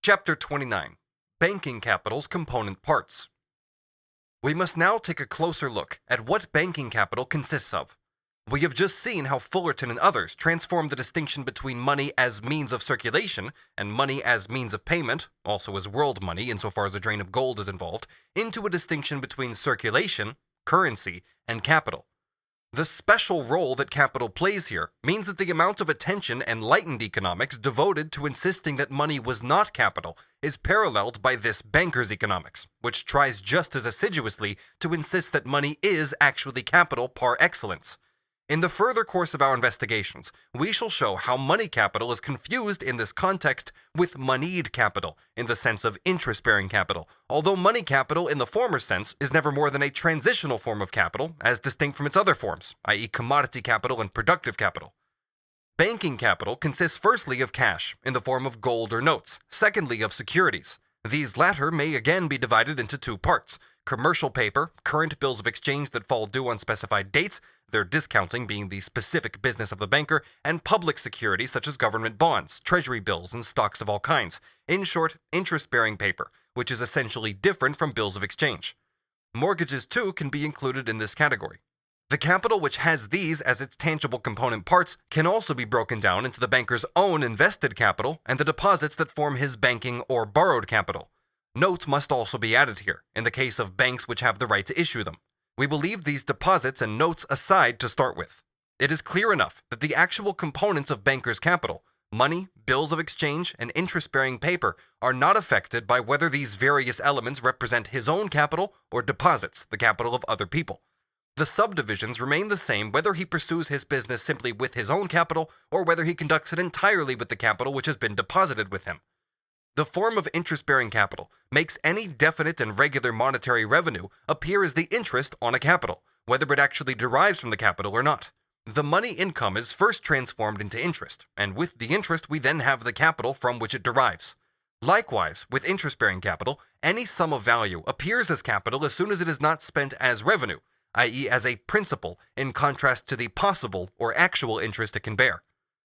Chapter 29. Banking Capital's Component Parts. We must now take a closer look at what banking capital consists of. We have just seen how Fullerton and others transformed the distinction between money as means of circulation and money as means of payment, also as world money insofar as a grain of gold is involved, into a distinction between circulation, currency, and capital. The special role that capital plays here means that the amount of attention enlightened economics devoted to insisting that money was not capital is paralleled by this banker's economics, which tries just as assiduously to insist that money is actually capital par excellence. In the further course of our investigations, we shall show how money capital is confused in this context with moneyed capital, in the sense of interest-bearing capital, although money capital in the former sense is never more than a transitional form of capital, as distinct from its other forms, i.e. commodity capital and productive capital. Banking capital consists firstly of cash, in the form of gold or notes, secondly of securities. These latter may again be divided into two parts: commercial paper, current bills of exchange that fall due on specified dates, their discounting being the specific business of the banker, and public securities such as government bonds, treasury bills, and stocks of all kinds. In short, interest-bearing paper, which is essentially different from bills of exchange. Mortgages, too, can be included in this category. The capital which has these as its tangible component parts can also be broken down into the banker's own invested capital and the deposits that form his banking or borrowed capital. Notes must also be added here, in the case of banks which have the right to issue them. We will leave these deposits and notes aside to start with. It is clear enough that the actual components of bankers' capital, money, bills of exchange, and interest-bearing paper, are not affected by whether these various elements represent his own capital or deposits, the capital of other people. The subdivisions remain the same whether he pursues his business simply with his own capital or whether he conducts it entirely with the capital which has been deposited with him. The form of interest-bearing capital makes any definite and regular monetary revenue appear as the interest on a capital, whether it actually derives from the capital or not. The money income is first transformed into interest, and with the interest we then have the capital from which it derives. Likewise, with interest-bearing capital, any sum of value appears as capital as soon as it is not spent as revenue, i.e. as a principal, in contrast to the possible or actual interest it can bear.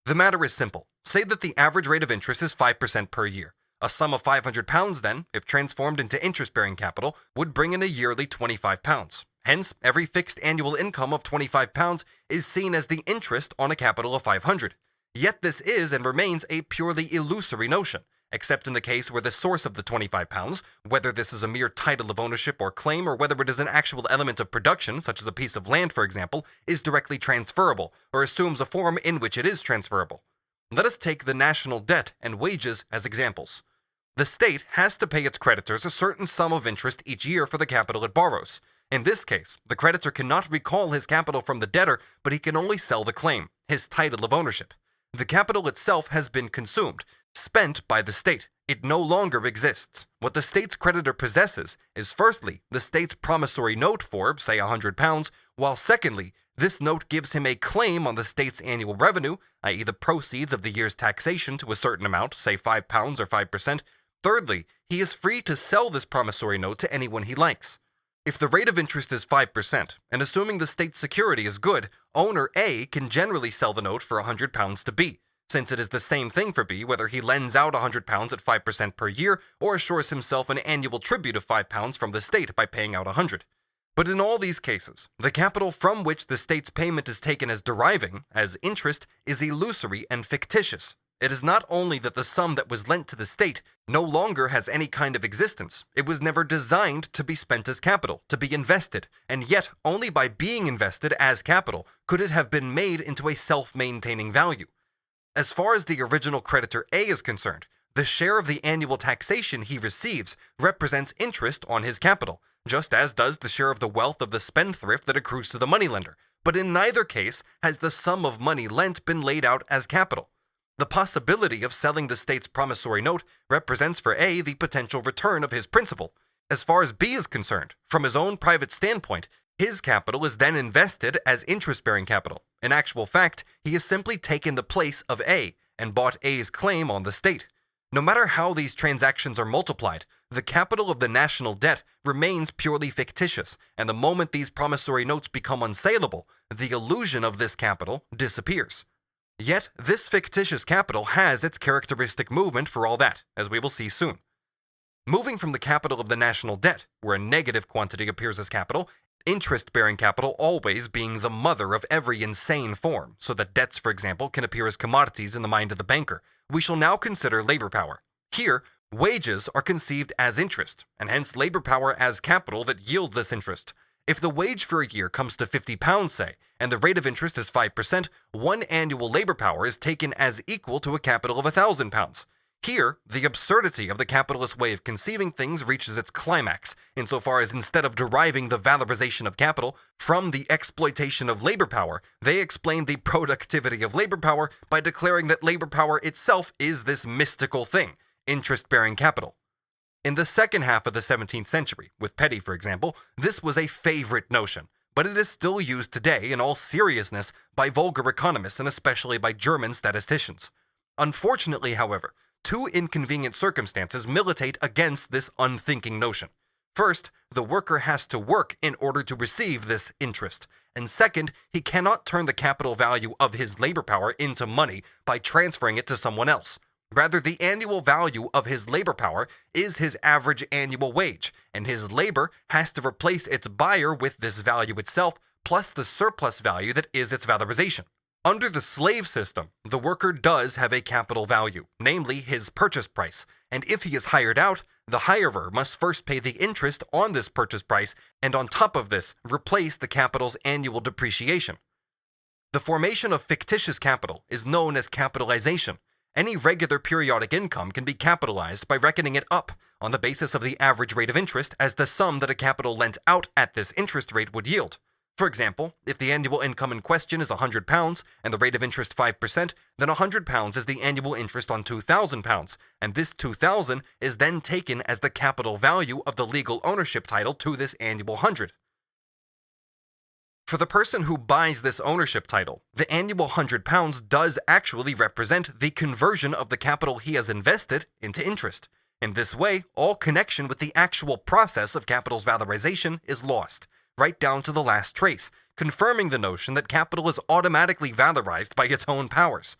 The matter is simple. Say that the average rate of interest is 5% per year. A sum of £500 then, if transformed into interest-bearing capital, would bring in a yearly £25. Hence, every fixed annual income of £25 is seen as the interest on a capital of £500. Yet this is and remains a purely illusory notion, except in the case where the source of the £25, whether this is a mere title of ownership or claim or whether it is an actual element of production, such as a piece of land for example, is directly transferable or assumes a form in which it is transferable. Let us take the national debt and wages as examples. The state has to pay its creditors a certain sum of interest each year for the capital it borrows. In this case, the creditor cannot recall his capital from the debtor, but he can only sell the claim, his title of ownership. The capital itself has been consumed, spent by the state. It no longer exists. What the state's creditor possesses is firstly the state's promissory note for, say, £100, while secondly, this note gives him a claim on the state's annual revenue, i.e. the proceeds of the year's taxation to a certain amount, say £5 or 5%. Thirdly, he is free to sell this promissory note to anyone he likes. If the rate of interest is 5%, and assuming the state's security is good, owner A can generally sell the note for £100 to B, since it is the same thing for B whether he lends out £100 at 5% per year or assures himself an annual tribute of £5 from the state by paying out £100. But in all these cases, the capital from which the state's payment is taken as deriving, as interest, is illusory and fictitious. It is not only that the sum that was lent to the state no longer has any kind of existence, it was never designed to be spent as capital, to be invested, and yet only by being invested as capital could it have been made into a self-maintaining value. As far as the original creditor A is concerned, the share of the annual taxation he receives represents interest on his capital, just as does the share of the wealth of the spendthrift that accrues to the moneylender, but in neither case has the sum of money lent been laid out as capital. The possibility of selling the state's promissory note represents for A the potential return of his principal. As far as B is concerned, from his own private standpoint, his capital is then invested as interest-bearing capital. In actual fact, he has simply taken the place of A and bought A's claim on the state. No matter how these transactions are multiplied, the capital of the national debt remains purely fictitious, and the moment these promissory notes become unsaleable, the illusion of this capital disappears. Yet, this fictitious capital has its characteristic movement for all that, as we will see soon. Moving from the capital of the national debt, where a negative quantity appears as capital, interest-bearing capital always being the mother of every insane form, so that debts, for example, can appear as commodities in the mind of the banker, we shall now consider labor power. Here, wages are conceived as interest, and hence labor power as capital that yields this interest. If the wage for a year comes to £50, say, and the rate of interest is 5%, one annual labor power is taken as equal to a capital of £1,000. Here, the absurdity of the capitalist way of conceiving things reaches its climax, insofar as instead of deriving the valorization of capital from the exploitation of labor power, they explain the productivity of labor power by declaring that labor power itself is this mystical thing, interest-bearing capital. In the second half of the 17th century, with Petty for example, this was a favorite notion, but it is still used today in all seriousness by vulgar economists and especially by German statisticians. Unfortunately, however, two inconvenient circumstances militate against this unthinking notion. First, the worker has to work in order to receive this interest, and second, he cannot turn the capital value of his labor power into money by transferring it to someone else. Rather, the annual value of his labor power is his average annual wage, and his labor has to replace its buyer with this value itself, plus the surplus value that is its valorization. Under the slave system, the worker does have a capital value, namely his purchase price, and if he is hired out, the hirer must first pay the interest on this purchase price, and on top of this, replace the capital's annual depreciation. The formation of fictitious capital is known as capitalization. Any regular periodic income can be capitalized by reckoning it up on the basis of the average rate of interest as the sum that a capital lent out at this interest rate would yield. For example, if the annual income in question is £100 and the rate of interest 5%, then £100 is the annual interest on £2,000, and this £2,000 is then taken as the capital value of the legal ownership title to this annual 100. For the person who buys this ownership title, the annual £100 does actually represent the conversion of the capital he has invested into interest. In this way, all connection with the actual process of capital's valorization is lost, right down to the last trace, confirming the notion that capital is automatically valorized by its own powers.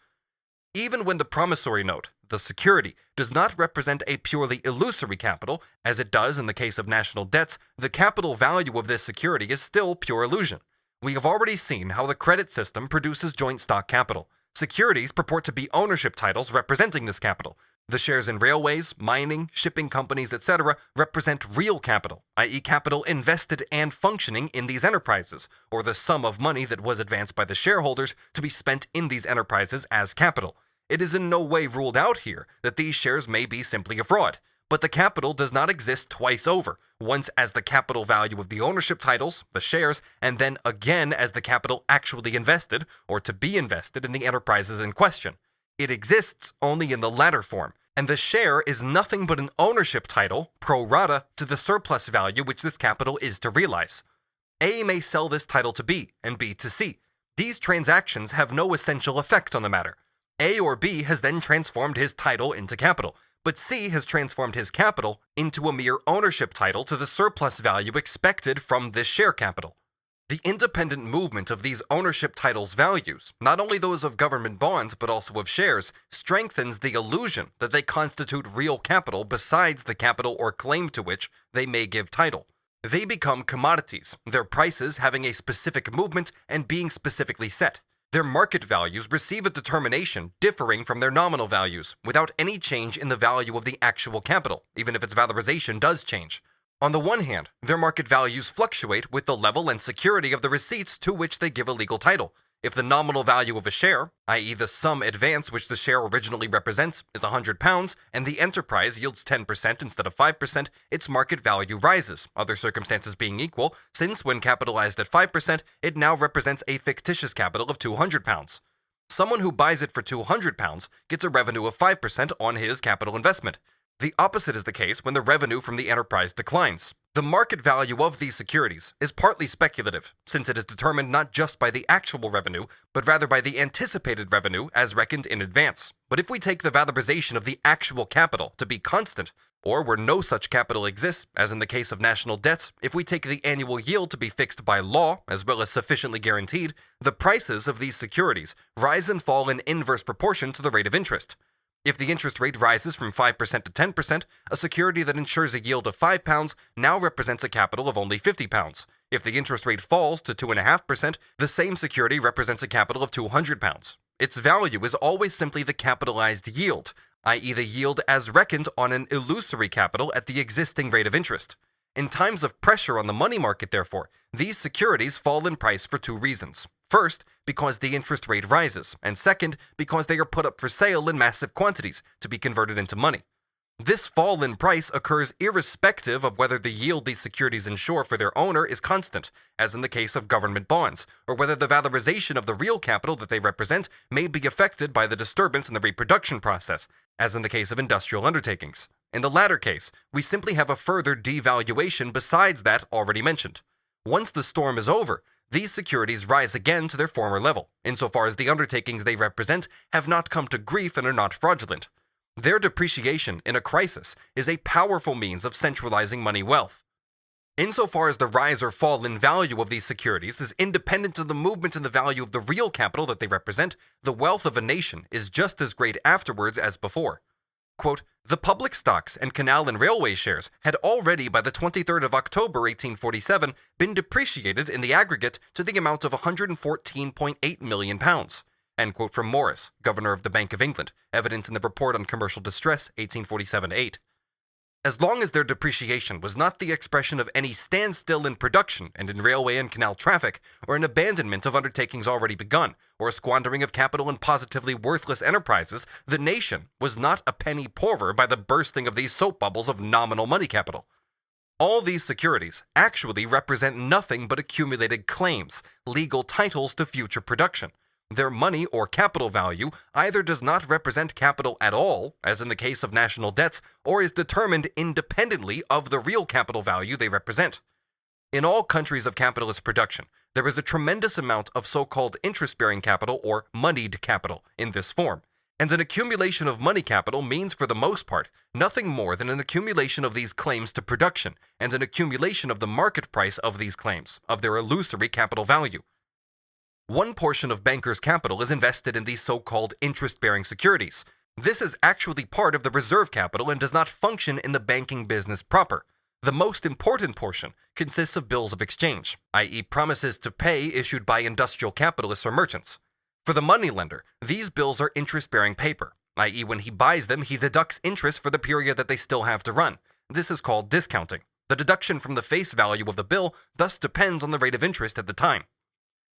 Even when the promissory note, the security, does not represent a purely illusory capital, as it does in the case of national debts, the capital value of this security is still pure illusion. We have already seen how the credit system produces joint stock capital. Securities purport to be ownership titles representing this capital. The shares in railways, mining, shipping companies, etc. represent real capital, i.e. capital invested and functioning in these enterprises, or the sum of money that was advanced by the shareholders to be spent in these enterprises as capital. It is in no way ruled out here that these shares may be simply a fraud, but the capital does not exist twice over, once as the capital value of the ownership titles, the shares, and then again as the capital actually invested, or to be invested in the enterprises in question. It exists only in the latter form, and the share is nothing but an ownership title, pro rata, to the surplus value which this capital is to realize. A may sell this title to B, and B to C. These transactions have no essential effect on the matter. A or B has then transformed his title into capital, but C has transformed his capital into a mere ownership title to the surplus value expected from this share capital. The independent movement of these ownership titles' values, not only those of government bonds but also of shares, strengthens the illusion that they constitute real capital besides the capital or claim to which they may give title. They become commodities, their prices having a specific movement and being specifically set. Their market values receive a determination differing from their nominal values, without any change in the value of the actual capital, even if its valorization does change. On the one hand, their market values fluctuate with the level and security of the receipts to which they give a legal title. If the nominal value of a share, i.e. the sum advance which the share originally represents, is £100, and the enterprise yields 10% instead of 5%, its market value rises, other circumstances being equal, since when capitalized at 5%, it now represents a fictitious capital of £200. Someone who buys it for £200 gets a revenue of 5% on his capital investment. The opposite is the case when the revenue from the enterprise declines. The market value of these securities is partly speculative, since it is determined not just by the actual revenue, but rather by the anticipated revenue as reckoned in advance. But if we take the valorization of the actual capital to be constant, or where no such capital exists, as in the case of national debts, if we take the annual yield to be fixed by law, as well as sufficiently guaranteed, the prices of these securities rise and fall in inverse proportion to the rate of interest. If the interest rate rises from 5% to 10%, a security that ensures a yield of £5 now represents a capital of only £50. If the interest rate falls to 2.5%, the same security represents a capital of £200. Its value is always simply the capitalized yield, i.e. the yield as reckoned on an illusory capital at the existing rate of interest. In times of pressure on the money market, therefore, these securities fall in price for two reasons. First, because the interest rate rises, and second, because they are put up for sale in massive quantities to be converted into money. This fall in price occurs irrespective of whether the yield these securities ensure for their owner is constant, as in the case of government bonds, or whether the valorization of the real capital that they represent may be affected by the disturbance in the reproduction process, as in the case of industrial undertakings. In the latter case, we simply have a further devaluation besides that already mentioned. Once the storm is over, these securities rise again to their former level, insofar as the undertakings they represent have not come to grief and are not fraudulent. Their depreciation in a crisis is a powerful means of centralizing money wealth. Insofar as the rise or fall in value of these securities is independent of the movement in the value of the real capital that they represent, the wealth of a nation is just as great afterwards as before. Quote, the public stocks and canal and railway shares had already by the 23rd of October 1847 been depreciated in the aggregate to the amount of £114.8 million. End quote from Morris, Governor of the Bank of England, evidence in the Report on Commercial Distress, 1847-8. As long as their depreciation was not the expression of any standstill in production and in railway and canal traffic, or an abandonment of undertakings already begun, or a squandering of capital in positively worthless enterprises, the nation was not a penny poorer by the bursting of these soap bubbles of nominal money capital. All these securities actually represent nothing but accumulated claims, legal titles to future production. Their money or capital value either does not represent capital at all, as in the case of national debts, or is determined independently of the real capital value they represent. In all countries of capitalist production, there is a tremendous amount of so-called interest-bearing capital or moneyed capital in this form, and an accumulation of money capital means for the most part nothing more than an accumulation of these claims to production and an accumulation of the market price of these claims, of their illusory capital value. One portion of bankers' capital is invested in these so-called interest-bearing securities. This is actually part of the reserve capital and does not function in the banking business proper. The most important portion consists of bills of exchange, i.e. promises to pay issued by industrial capitalists or merchants. For the moneylender, these bills are interest-bearing paper, i.e. when he buys them, he deducts interest for the period that they still have to run. This is called discounting. The deduction from the face value of the bill thus depends on the rate of interest at the time.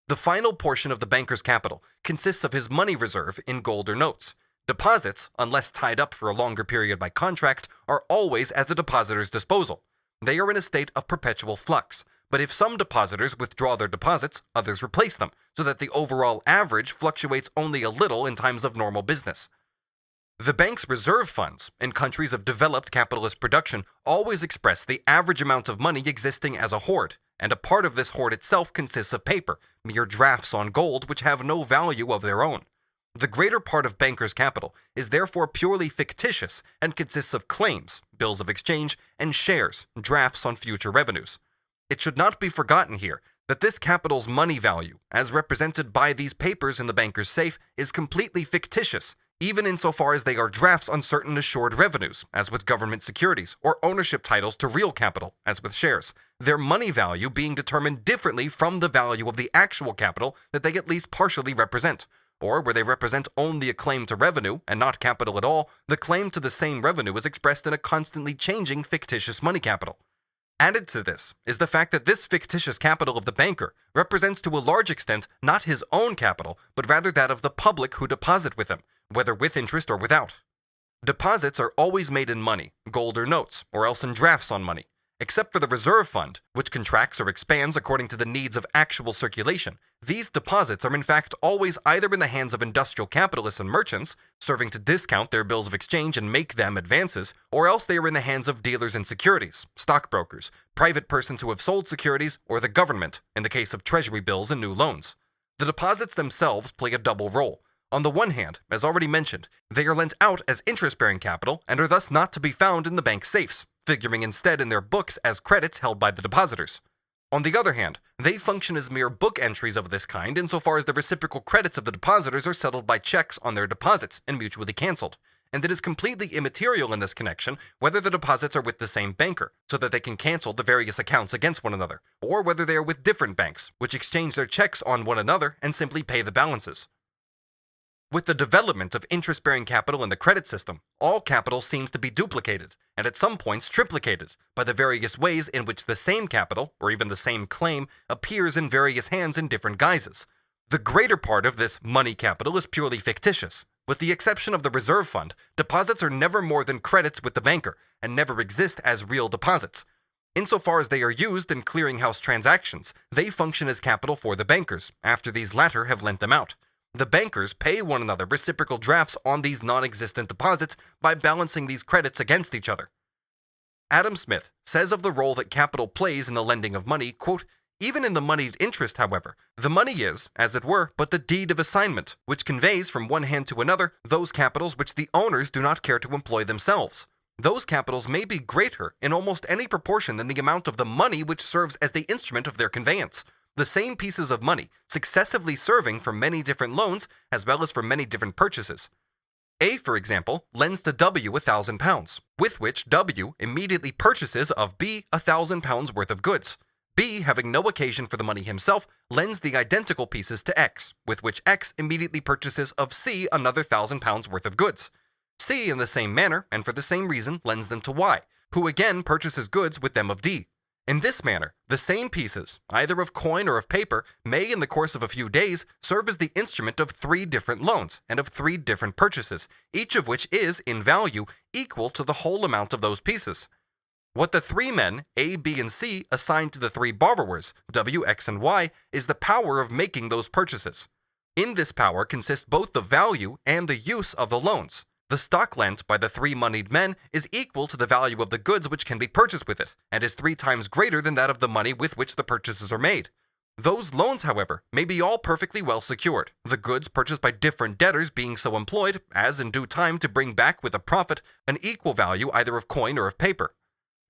The final portion of the banker's capital consists of his money reserve in gold or notes. Deposits, unless tied up for a longer period by contract, are always at the depositor's disposal. They are in a state of perpetual flux, but if some depositors withdraw their deposits, others replace them, so that the overall average fluctuates only a little in times of normal business. The bank's reserve funds, in countries of developed capitalist production, always express the average amount of money existing as a hoard, and a part of this hoard itself consists of paper, mere drafts on gold which have no value of their own. The greater part of bankers' capital is therefore purely fictitious and consists of claims, bills of exchange, and shares, drafts on future revenues. It should not be forgotten here that this capital's money value, as represented by these papers in the banker's safe, is completely fictitious, even insofar as they are drafts on certain assured revenues, as with government securities, or ownership titles to real capital, as with shares, their money value being determined differently from the value of the actual capital that they at least partially represent, or where they represent only a claim to revenue and not capital at all, the claim to the same revenue is expressed in a constantly changing fictitious money capital. Added to this is the fact that this fictitious capital of the banker represents to a large extent not his own capital, but rather that of the public who deposit with him, whether with interest or without. Deposits are always made in money, gold or notes, or else in drafts on money, Except for the reserve fund, which contracts or expands according to the needs of actual circulation, these deposits are in fact always either in the hands of industrial capitalists and merchants, serving to discount their bills of exchange and make them advances, or else they are in the hands of dealers in securities, stockbrokers, private persons who have sold securities, or the government, in the case of treasury bills and new loans. The deposits themselves play a double role. On the one hand, as already mentioned, they are lent out as interest-bearing capital and are thus not to be found in the bank safes, figuring instead in their books as credits held by the depositors. On the other hand, they function as mere book entries of this kind insofar as the reciprocal credits of the depositors are settled by checks on their deposits and mutually cancelled, and it is completely immaterial in this connection whether the deposits are with the same banker, so that they can cancel the various accounts against one another, or whether they are with different banks, which exchange their checks on one another and simply pay the balances. With the development of interest-bearing capital in the credit system, all capital seems to be duplicated, and at some points triplicated, by the various ways in which the same capital, or even the same claim, appears in various hands in different guises. The greater part of this money capital is purely fictitious. With the exception of the reserve fund, deposits are never more than credits with the banker, and never exist as real deposits. Insofar as they are used in clearinghouse transactions, they function as capital for the bankers, after these latter have lent them out. The bankers pay one another reciprocal drafts on these non-existent deposits by balancing these credits against each other. Adam Smith says of the role that capital plays in the lending of money, quote, "Even in the moneyed interest, however, the money is, as it were, but the deed of assignment, which conveys from one hand to another those capitals which the owners do not care to employ themselves. Those capitals may be greater in almost any proportion than the amount of the money which serves as the instrument of their conveyance. The same pieces of money, successively serving for many different loans, as well as for many different purchases. A, for example, lends to W £1,000, with which W immediately purchases of B £1,000 worth of goods. B, having no occasion for the money himself, lends the identical pieces to X, with which X immediately purchases of C another £1,000 worth of goods. C, in the same manner, and for the same reason, lends them to Y, who again purchases goods with them of D. In this manner, the same pieces, either of coin or of paper, may in the course of a few days serve as the instrument of 3 different loans and of 3 different purchases, each of which is, in value, equal to the whole amount of those pieces. What the 3 men, A, B, and C, assign to the 3 borrowers, W, X, and Y, is the power of making those purchases. In this power consists both the value and the use of the loans. The stock lent by the 3 moneyed men is equal to the value of the goods which can be purchased with it, and is 3 times greater than that of the money with which the purchases are made. Those loans, however, may be all perfectly well secured, the goods purchased by different debtors being so employed as in due time to bring back with a profit an equal value either of coin or of paper.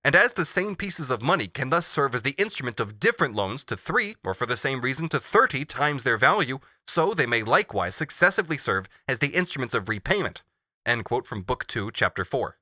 And as the same pieces of money can thus serve as the instrument of different loans to 3, or for the same reason to 30 times their value, so they may likewise successively serve as the instruments of repayment." End quote from Book 2, Chapter 4.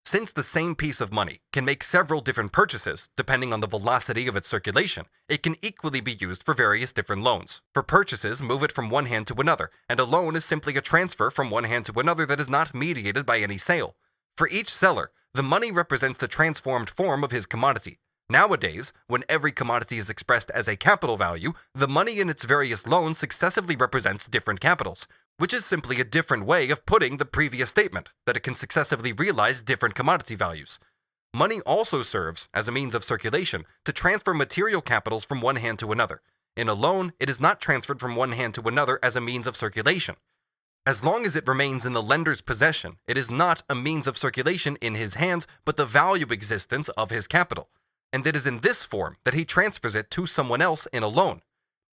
Since the same piece of money can make several different purchases, depending on the velocity of its circulation, it can equally be used for various different loans. For purchases, move it from one hand to another, and a loan is simply a transfer from one hand to another that is not mediated by any sale. For each seller, the money represents the transformed form of his commodity. Nowadays, when every commodity is expressed as a capital value, the money in its various loans successively represents different capitals, which is simply a different way of putting the previous statement, that it can successively realize different commodity values. Money also serves, as a means of circulation, to transfer material capitals from one hand to another. In a loan, it is not transferred from one hand to another as a means of circulation. As long as it remains in the lender's possession, it is not a means of circulation in his hands, but the value existence of his capital. And it is in this form that he transfers it to someone else in a loan.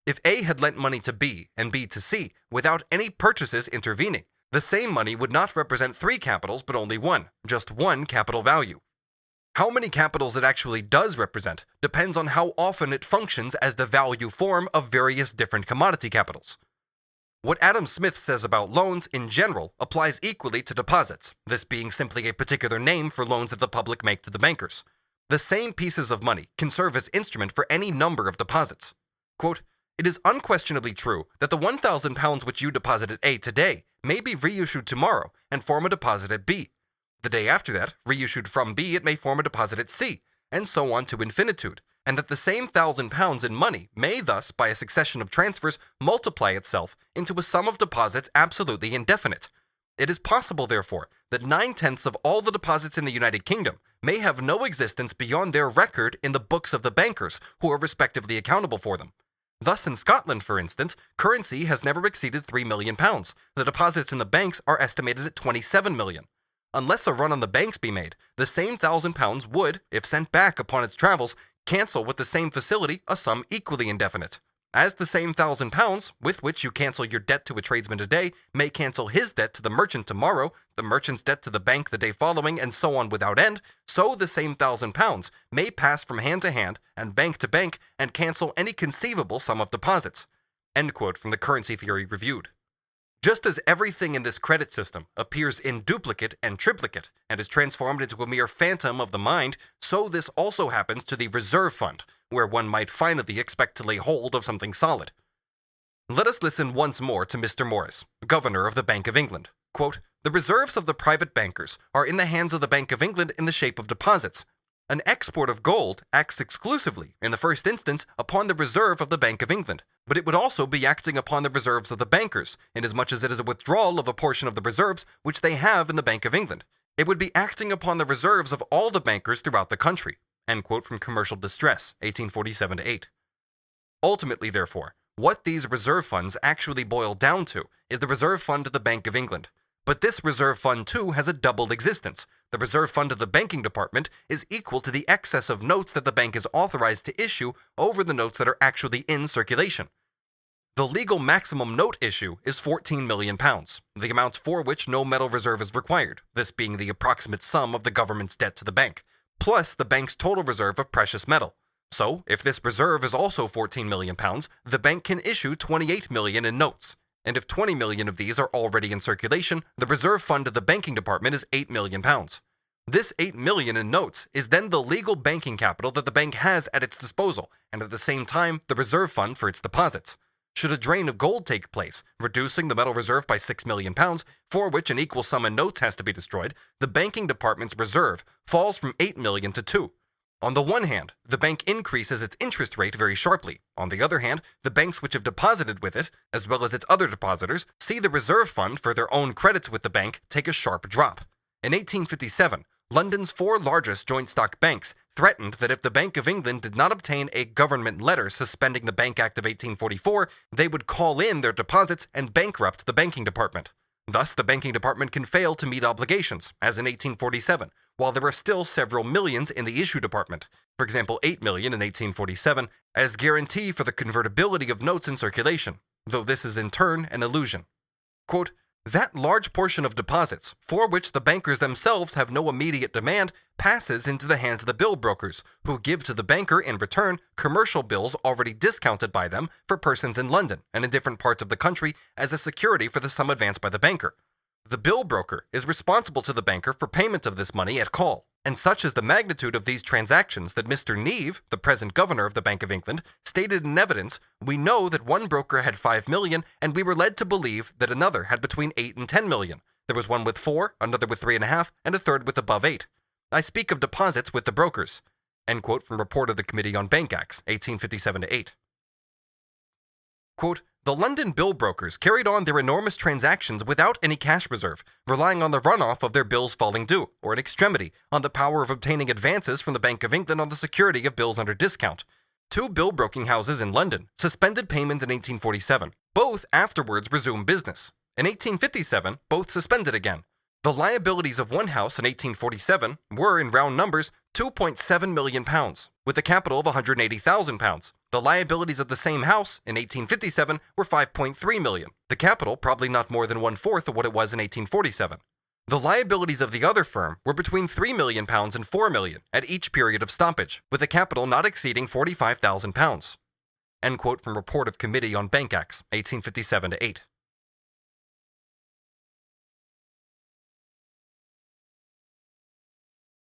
If A had lent money to B and B to C without any purchases intervening, the same money would not represent 3 capitals but only one, just one capital value. How many capitals it actually does represent depends on how often it functions as the value form of various different commodity capitals. What Adam Smith says about loans in general applies equally to deposits, this being simply a particular name for loans that the public make to the bankers. The same pieces of money can serve as instrument for any number of deposits. Quote, "It is unquestionably true that the £1,000 which you deposit at A today may be reissued tomorrow and form a deposit at B. The day after that, reissued from B, it may form a deposit at C, and so on to infinitude, and that the same £1,000 in money may thus, by a succession of transfers, multiply itself into a sum of deposits absolutely indefinite. It is possible, therefore, that 9/10 of all the deposits in the United Kingdom may have no existence beyond their record in the books of the bankers who are respectively accountable for them. Thus, in Scotland, for instance, currency has never exceeded £3 million. The deposits in the banks are estimated at £27 million. Unless a run on the banks be made, the same £1,000 would, if sent back upon its travels, cancel with the same facility a sum equally indefinite. As the same £1,000, with which you cancel your debt to a tradesman today, may cancel his debt to the merchant tomorrow, the merchant's debt to the bank the day following, and so on without end, so the same £1,000 may pass from hand to hand and bank to bank and cancel any conceivable sum of deposits. End quote from the Currency Theory Reviewed. Just as everything in this credit system appears in duplicate and triplicate and is transformed into a mere phantom of the mind, so this also happens to the reserve fund, where one might finally expect to lay hold of something solid. Let us listen once more to Mr. Morris, Governor of the Bank of England. Quote, "The reserves of the private bankers are in the hands of the Bank of England in the shape of deposits. An export of gold acts exclusively, in the first instance, upon the reserve of the Bank of England, but it would also be acting upon the reserves of the bankers, inasmuch as it is a withdrawal of a portion of the reserves which they have in the Bank of England. It would be acting upon the reserves of all the bankers throughout the country." End quote from Commercial Distress, 1847-8. Ultimately, therefore, what these reserve funds actually boil down to is the reserve fund of the Bank of England. But this reserve fund, too, has a doubled existence. The reserve fund of the banking department is equal to the excess of notes that the bank is authorized to issue over the notes that are actually in circulation. The legal maximum note issue is £14 million, the amount for which no metal reserve is required, this being the approximate sum of the government's debt to the bank, plus the bank's total reserve of precious metal. So, if this reserve is also £14 million, the bank can issue £28 million in notes. And if 20 million of these are already in circulation, the reserve fund of the banking department is £8 million. This $8 million in notes is then the legal banking capital that the bank has at its disposal, and at the same time, the reserve fund for its deposits. Should a drain of gold take place, reducing the metal reserve by £6 million, for which an equal sum in notes has to be destroyed, the banking department's reserve falls from $8 million to $2. On the one hand, the bank increases its interest rate very sharply. On the other hand, the banks which have deposited with it, as well as its other depositors, see the reserve fund for their own credits with the bank take a sharp drop. In 1857, London's 4 largest joint stock banks threatened that if the Bank of England did not obtain a government letter suspending the Bank Act of 1844, they would call in their deposits and bankrupt the banking department. Thus, the banking department can fail to meet obligations, as in 1847, while there are still several millions in the issue department, for example 8 million in 1847, as guarantee for the convertibility of notes in circulation, though this is in turn an illusion. Quote, "That large portion of deposits, for which the bankers themselves have no immediate demand, passes into the hands of the bill brokers, who give to the banker in return commercial bills already discounted by them for persons in London and in different parts of the country as a security for the sum advanced by the banker. The bill broker is responsible to the banker for payment of this money at call, and such is the magnitude of these transactions that Mr. Neave, the present governor of the Bank of England, stated in evidence, we know that one broker had 5 million, and we were led to believe that another had between 8 and 10 million. There was one with 4, another with 3.5, and a third with above 8. I speak of deposits with the brokers." End quote from Report of the Committee on Bank Acts, 1857-8. Quote, "The London bill brokers carried on their enormous transactions without any cash reserve, relying on the runoff of their bills falling due, or in extremity, on the power of obtaining advances from the Bank of England on the security of bills under discount. 2 bill broking houses in London suspended payments in 1847. Both afterwards resumed business. In 1857, both suspended again. The liabilities of one house in 1847 were, in round numbers, £2.7 million, with a capital of £180,000. The liabilities of the same house in 1857 were £5.3 million, the capital probably not more than 1/4 of what it was in 1847. The liabilities of the other firm were between £3 million and £4 million at each period of stoppage, with a capital not exceeding £45,000. End quote from Report of Committee on Bank Acts, 1857-8.